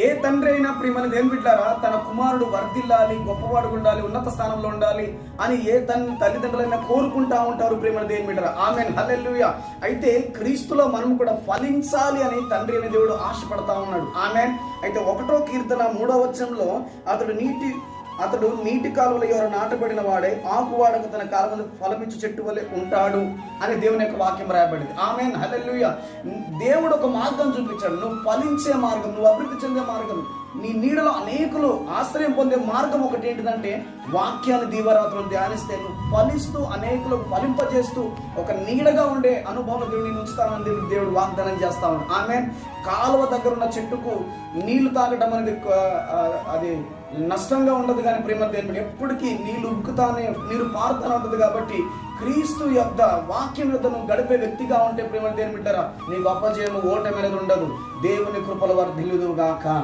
ఏ తండ్రి అయినా ప్రియమైన దేవుని బిడ్డలారా, తన కుమారుడు వర్ధిల్లాలి, గొప్పవాడు ఉండాలి, ఉన్నత స్థానంలో ఉండాలి అని ఏ తల్లిదండ్రులైనా కోరుకుంటా ఉంటారు ప్రియమైన దేవుని బిడ్డలారా. ఆమేన్, హల్లెలూయా. అయితే క్రీస్తులో మనం కూడా ఫలించాలి అని తండ్రి అనే దేవుడు ఆశపడతా ఉన్నాడు. ఆమేన్. అయితే 1వ కీర్తన 3వ వచనంలో అతడు నీటి కాలువల ఎవరు నాటబడిన వాడే, ఆకువాడకు తన కాలువలు ఫలమిచ్చు చెట్టు వలె ఉంటాడు అని దేవుని యొక్క వాక్యం రాయబడింది. ఆమేన్, హల్లెలూయా. దేవుడు ఒక మార్గం చూపించాడు. నువ్వు ఫలించే మార్గం, నువ్వు అభివృద్ధి చెందే మార్గం, నీ నీడలో అనేకులు ఆశ్రయం పొందే మార్గం ఒకటి ఏంటిదంటే వాక్యాన్ని దీవారాత్రులు ధ్యానిస్తే నువ్వు ఫలిస్తూ అనేకులకు ఫలింపజేస్తూ ఒక నీడగా ఉండే అనుభవం దేవుడిని ఉంచుతానని దేవుడు వాగ్దానం చేస్తా ఉన్నాడు. ఆమేన్. కాలువ దగ్గర ఉన్న చెట్టుకు నీళ్లు తాగడం అనేది అది నష్టంగా ఉండదు, కానీ ప్రేమ దేవుడు ఎప్పటికీ నీళ్లు ఉక్కుతానే నీరు పారుతానే ఉంటుంది. కాబట్టి క్రీస్తు యొద్ద వాక్యం యొద్ద నువ్వు గడిపే వ్యక్తిగా ఉంటే ప్రేమ దేవుని బిడ్డరా, నీకు అపజయము ఓటమి అనేది ఉండదు. దేవుని కృపల వర్ధిల్లుదుగాక.